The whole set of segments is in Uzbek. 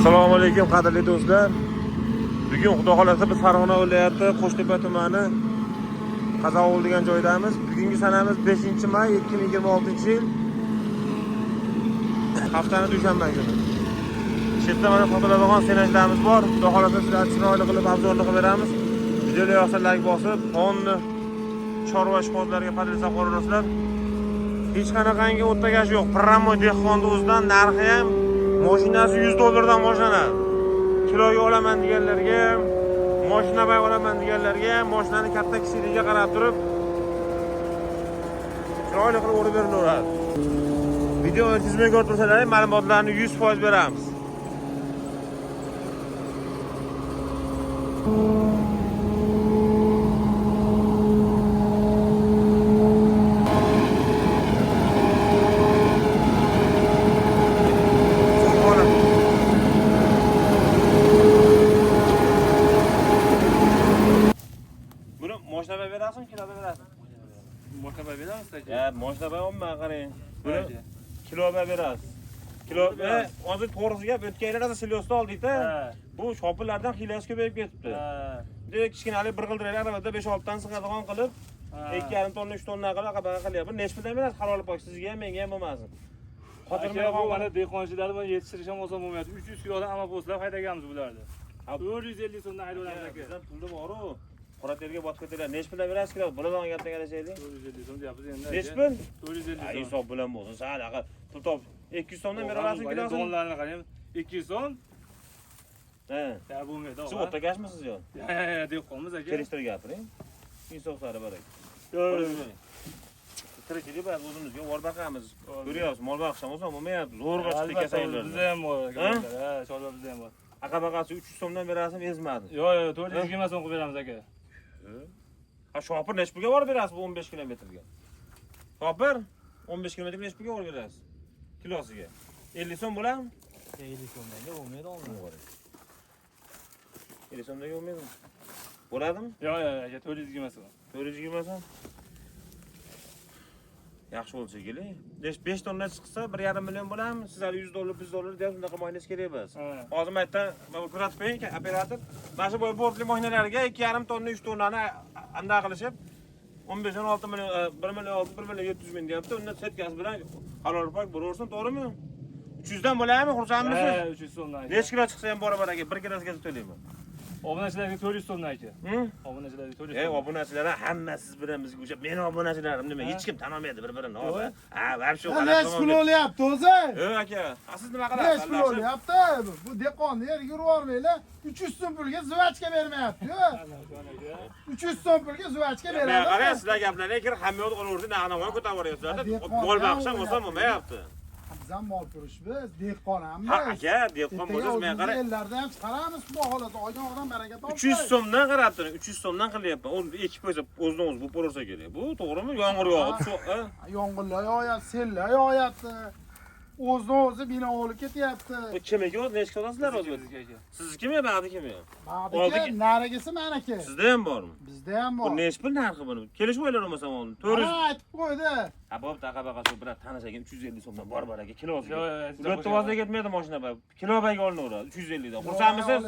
Assalomu alaykum qadrli do'stlar. Bugun Xudo xolasa biz Farg'ona viloyati Qo'shtepa tumani Qazovul degan joydamiz. Bugungi sanamiz 5-may 2026-yil. Haftaning dushanba kuni. Chetda mana fotolardan senajlarimiz bor. Xudo xolasa sizlarga chiroyli qilib obzorni qilib beramiz. Videoga yoqsa like bosib, qonni chorva ishqozlariga padilsa qo'rasizlar. Hech qanaqangi o'tagash yo'q. Pramo dehqonni o'zidan narxi ham mashinasi $100 boshlanadi. Kiloga olaman deganlarga, mashina bay olaman deganlarga, mashinani katta kichikligiga qarab turib chiroyli qilib o'rib berilaveradi. Videoni tizimga ko'rib tursalar, ma'lumotlarni 100% beramiz. Moshina bay berasizmi, kilo bay berasiz? Moshina bay beramiz aka. Ya, moshina bay olma, qarang. Buni kilo bay berasiz. Kilo bay, hozir to'g'risi gap, o'tgan yillarda silyosda oldik-da. Bu shopillardan xilasi ko'payib ketibdi. Juda kichkinalik bir qildiraylik, arabada 5-6 dan sig'adigan qilib, 2,5 tonna, 3 tonna qilib aqabaqa qilyapti. Bu nechta berasiz, halol pok sizga ham, menga ham bo'lmasin. Xotirmay bu mana dehqonchilar bilan yetishtirish ham oson bo'lmayapti. 300 kilodan amaposlar haydaganmiz bularni. 450 so'mdan haydaveramiz aka. Bizdan pulni bor-ku. Qora terga botib ketadilar. Nech puldan berasiz kilo? Bulardan gapdan qarashaylik. 450 so'm deyapmiz endi. Nech pul? 450 so'm. Hisob bilan bo'lsin. Sal aqal pul top 200 so'mdan bera olasizmi kilosini? Donlarni qarang. 200 so'm. Ha. Ya bo'lmaydi. Siz o'tagashmisiz yo? Ya, dehqonmiz aka. Kelishtirib gapiring. Insoflari bor ekan. Tirikchilik bor, o'zimizga mol boqamiz. Ko'ryapsiz, mol boqisham oson bo'lmayapti. Zo'rg'a chiqdi kasallar. Bizda ham bor aka. Ha, chorva bizda ham bor. Aqabaqasi 300 so'mdan berasizmi, ezmadi. Yo'q, 420 so'm qilib beramiz aka. Ha, shopir nech pulga borib berasiz bu 15 kilometrga? Shopir 15 kilometrga nech pulga borib berasiz? Kilosiga. 50 so'm bo'ladimi? 50 so'mdan bo'lmaydi olmaydi. 50 so'mdan bo'lmaydimi? Bo'ladimi? Yo'q, aka 420 so'm. 420 so'm. Yaxshi bo'lsa keling. 5 tonna chiqsa 1,5 million bo'ladimi? Sizlar $100, $100 deb unaqa moynes kerak emas. Hozir maytdan ko'rsatib qo'ying, operator. Mana shu bortli moshinalarga 2,5 tonna, 3 tonnani anda qilishib 15-16 million, 1 million 1 million 700 ming deyapti. Undan setkasi bilan halol pok bo'laversin, to'g'rimi? 300 dan bo'ladimi? Xursandmisiz? Ha, 300 so'mdan. Necha kilo chiqsa ham bora-bor aka, 1 kilosiga to'layman. Obunachilarga 400 so'mdan aka. Obunachilarga 400 so'm. Obunachilar hamma siz bilan bizga o'sha meni obunachilarim nima, hech kim tanimaydi bir-birini. Ha, vobshe qarab. Nech pul olyapti o'zi? Aka, siz nima qilasiz? Nech pul olyapti? Bu dehqonni yerga urib olmaylar. 300 so'm pulga zuvachka bermayapti-ku. 300 so'm pulga zuvachka beradi. Qarang, sizlar gaplarga kirib hamma yo'q qilib naqdamon ko'taveryapsizlar. Mol boqisham oson bo'lmayapti. Bizam mol turishmiz, dehqonamiz. Ha, aka, dehqon bo'lsangiz men qarang. Ellarda ham chiqaramiz bu holatda oydan-oydan baraka topib. 300 so'mdan qarab turing, 300 so'mdan qilyapman. O'zi ekib qo'ysa, o'zidan o'zi bo'lib borsa kerak. Bu to'g'rimi? Yomg'ir yog'ib, yomg'irlar yog'yapti, sellar yog'yapti. O'zidan o'zi bino olib ketyapti. Bu kimga o'zi nechta olasizlar o'zi? Siznikimi, bag'dikimi? Bag'diki, narigisi meniki. Sizda ham bormi? Bizda ham bor. Bu nech pul narxi buni? Kelishib o'ylar olmasam onu. 400. Ha, aytib qo'ydi. Ha, bo'p, taqabaqa shu bilan tanishgan 350 so'mdan bor aka, kilosiga. Ular to'g'riga ketmaydi mashina bay. Kilo bayga olinaveradi 350 dan. Xursandmisiz?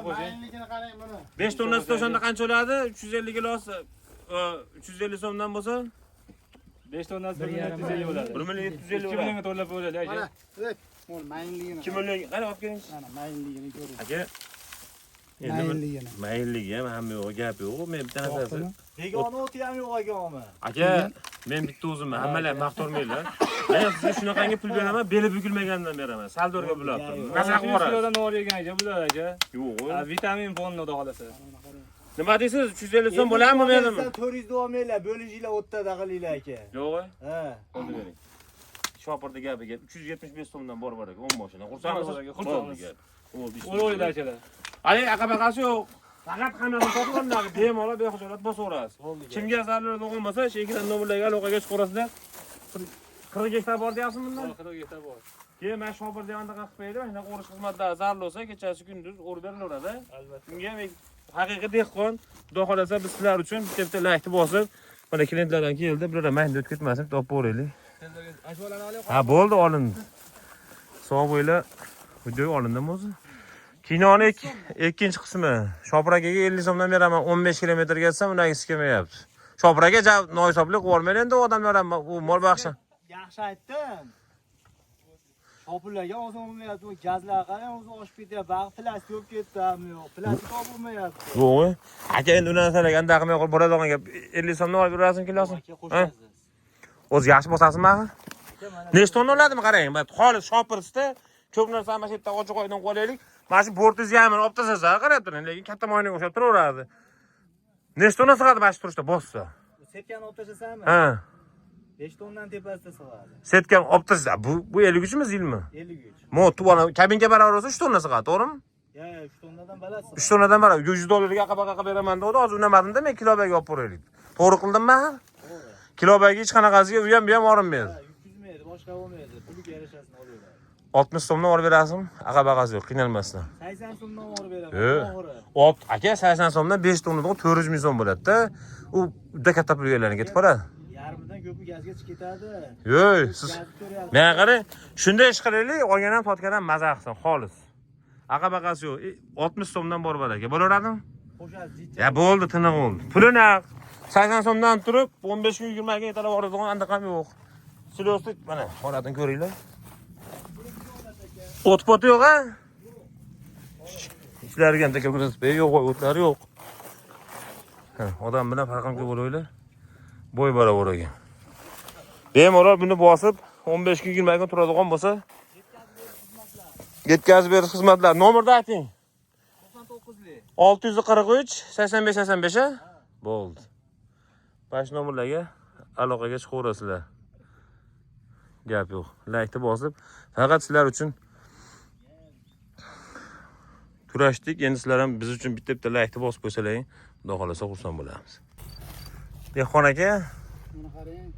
Mayinligini qarang buni. 5 tonnasi o'shanda qancha bo'ladi? 350 kilosi 350 so'mdan bo'lsa 5 tonnasi 1,750 bo'ladi. 1,750 2 millionga to'lab bo'ladi aka. Mana, mo'l mayinligini. 2 million, qani olib keling. Mana mayinligini ko'ring. Aka. Mayinligini. Mayinligi ham hamma yo'q, gap yo'q. Men bitta narsasi. Begona o'ti ham yo'q akami. Aka, men bitta o'zimman, hammalar maqtormaylar. Men sizga shunaqangi pul beraman, beli bukilmagandan beraman. Saldorga bo'ladi. Qanaqa qilib kilodan olgan aka bular aka. Yo'q. Vitamin fonni xudo xolasa. Nima deysiz? 350 so'm bo'ladimi, bermadimi? 400 olmaylar, bo'lishinglar o'tda qilinglar aka. Yo'q. Ha. Qo'yib bering. Shopirda gapiga 375 so'mdan bor aka, 10 mashina. Xursandmisiz? Xursandmiz. Bo'ldi. O'ylar akalar. Ay, aqabaqasi yo'q. Faqat qanday sotganlar, bemalol bexijolat bosaverasiz. Kimga zarar bo'lmasa, shekidan nomerlarga aloqaga chiqarasizlar. 40 gektar bor deyapsizmi bundan? 40 gektar bor. Keyin men shopir deganda qilib qo'ydi, mana o'rish xizmatlari zarur bo'lsa, kechasi kunduz o'rib berilaveradi. Albatta. Bunga haqiqiy dehqon, xudo xolasa biz sizlar uchun bitta like bosib, mana klientlardan keldi, biror mayda o'tib ketmasin, topib o'raylik. Ha, bo'ldi, olindi. Sog' bo'ylar, video olindimi o'zi? Kinoni ikkinchi qismi. Shopir akaga 50 so'mdan beraman. 15 kilometr ketsam, unagisi kelmayapti. Shopir aka nohisoblik qilmaydi endi odamlar ham u mol baxshi. Yaxshi aytdim. Shopirlarga ozon bo'lmayapti. Bu gazlar qarang, o'zi oshib ketyapti. Baq plastik bo'lib ketdimi yo'q. Plastik bo'lmayapti. Yo'q. Aka endi undan salaga qilmay qolib boradigan gap 50 so'mdan olib berasing kilosin. Ha? O'zi yaxshi bosasizmi axir? Nechta tonna oladimi qarang. Xolis shopirsda ko'p narsa mana shu yerda ochiq oydan qo'yaylik. Mana shu bortingizni ham olib tasasa qarab turing, lekin katta moynaga o'xshab turaveradi. Nechta tonna sig'adi mana shu turishda bossa? Setkani olib tashlasanmi? Ha. 5 tondan tepasida sig'adi. Setgan olib tasasa, bu 53mi zilmi? 53. Mo tuvana kabinga baravar bo'lsa 3 tonna sig'adi, to'g'rimi? Ya, 3 tonnadan baland sig'adi. 3 tonnadan baravar. 100 dollarga qaqa beraman degdi, hozir unamadimda men kilobaga olib boraylik. To'g'ri qildimmi axir? To'g'ri. Kilobaga hech qanaqasiga u ham orinmaydi. Yutqizmaydi, boshqa bo'lmaydi. Pulga yarashasini olaveradi. 60 so'mdan olib berasizmi? Aqabaqasi yo'q, qiynalmasdan. 80 so'mdan olib beraman. Aka 80 so'mdan 5 tonnadan 400 ming so'm bo'ladi-da. U juda katta pulga aylanib ketib qoladi. Yarmidan ko'pi gazga chiqib ketadi. Yo'y, siz men qarang, shunday ish qilaylik, olgan ham sotgan ham maza qilsin, xolis. Aqabaqasi yo'q, 60 so'mdan borib aka. Bo'laveradimi? Qo'shadi. Ya bo'ldi, tiniq bo'ldi. Pulini 80 so'mdan turib 15 kun 20 ga yetalab oladigan anda ham yo'q. Silosni mana holatini ko'ringlar. O't-pot yo'q a? Ishlariga ham taka ko'rsatib yo'q, o'tlari yo'q. Ha, odam bilan farqim ko'p bo'laylar. Bo'y barobar ekan. Bemalol buni bosib 15 kun 20 kun turadigan bo'lsa, yetkazib berish xizmatlar. Nomerni ayting. 99lik. 643 85 85 a? Bo'ldi. Bash nomerlarga aloqaga chiqaverasizlar. Gap yo'q. Laykni bosib, faqat sizlar uchun kurashdik. Endi sizlar ham biz uchun bitta laykni bosib qo'ysalaring, xudo xolasa xursand bo'lamiz. Dehqon aka, Buni qarang.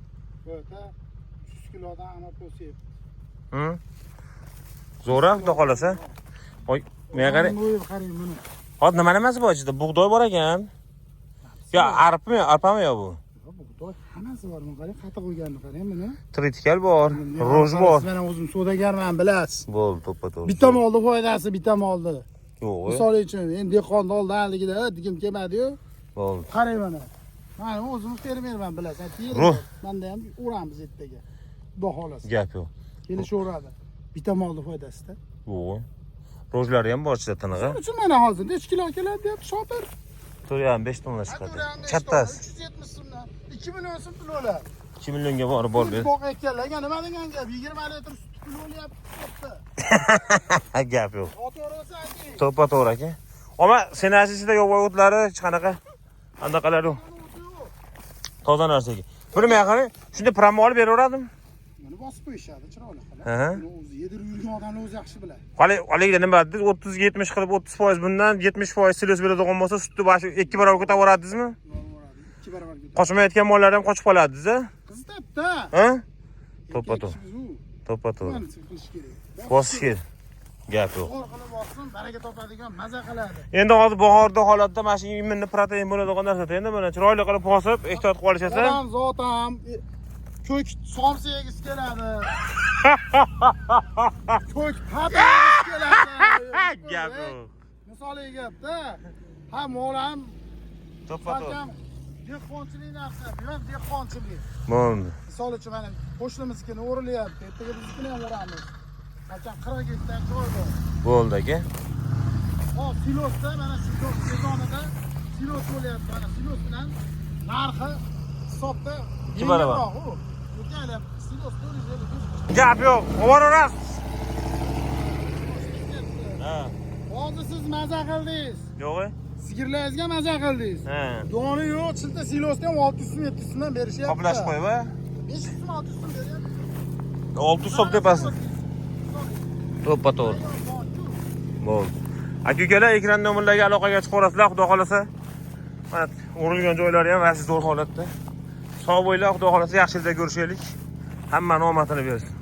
Bu yerda 300 kilodan amal qo'yib. zo'ra xudo xolasa. Voy, menga qarang. Qarang buni. Hozir nima nimasi bor ichida? Bug'doy bor ekan. Yo, arpami yo bu? Bug'doy hammasi bor. Buni qarang, qatiq qo'yganini qarang buni. Tritikal bor, roj bor. Men o'zim savdogarman, bilasiz. Bo'ldi, to'ppa-to'g'ri. Bitta molni foydasi, bitta molni. Yo'q. Misol uchun, endi dehqonni oldanligida digim kelmadi-yu. Bo'ldi. Qarang mana. Men o'zim fermerman, bilasiz. Ruh. Menda ham uramiz ertaga. Xudo xolasa. Gap yo'q. Kelishaveradi. Bitta molni foydasida. Yo'q. Rojlari ham bor ichida tiniqi. Shuning uchun mana hozir necha kilo keladi deb shopir. 4.5 tonna chiqadi. Kattasi. 370 so'mdan 2 million so'm pul o'lar. 2 millionga borib bor ber. Boq aytganlar, nima degan gap? 20 litr sut pul o'lyapti. Gap yo'q. O'tirsa ayting. To'ppa-to'g'ri aka. Ammo senasida yo'q o'tlari hech qanaqa andaqalar yo'q. Toza narsa ekan. Buni men qarang, shunda pramni olib beraveradimi? Buni bosib qo'yishadi, chiroyli qilib. Ha. O'zi yedirib yurgan odamlar o'zi yaxshi biladi. Qolingda nima deydi? 30-70 qilib 30% bundan 70% silos beradigan bo'lsa, sutni bashi 2 barobar ko'taveradingizmi? 2 barobar ko'taradi. Qochmayotgan mollar ham qochib qoladi-da. Qiziqda. Ha? To'ppa-to'g'ri. To'ppa-to'g'ri. Bosish kerak. Gap yo'q. Qilib olsin, baraka topadigan, maza qiladi. Endi hozir bahorda holatda mana shu immunni protein bo'ladigan narsa endi mana chiroyli qilib bosib, ehtiyot qilishasa. Odam zotam ko'k somsa yegisi keladi. Ko'k pata yegisi keladi. Gap yo'q. Misoliy gapda, ha mol ham To'ppa-to'g'ri. dehqonchilik narsa, bu ham dehqonchilik. Bo'ldi. Misol uchun mana qo'shnimiznikini o'rilyapti, ertaga biznikini ham o'ramiz. Qachon 40 gektar joy bor. Bo'ldi aka. Hop, silosda mana shu sezonida silos bo'lyapti. Mana silos bilan narxi hisobda 2 barobar. O'tgan silos 450. Gap yo'q. Ovoraverasiz. Ha. Hozir siz maza qildingiz. Yo'q. Sigirlaringizga maza qildingiz. Ha. Doni yo'q, chilta silosdan 600 so'm 700 so'mdan berishyapti. Qoplashib qo'yib, 500 so'm 600 so'm beryapti. 600 so'm tepasi. To'ppa-to'g'ri. Bo'ldi. Aka-ukalar ekran nomerlariga aloqaga chiqaverasizlar, xudo xolasa. Mana urilgan joylari ham vasi zo'r holatda. Sog' bo'linglar, xudo xolasa yaxshilikda ko'rishaylik. Hammaning omadini bersin.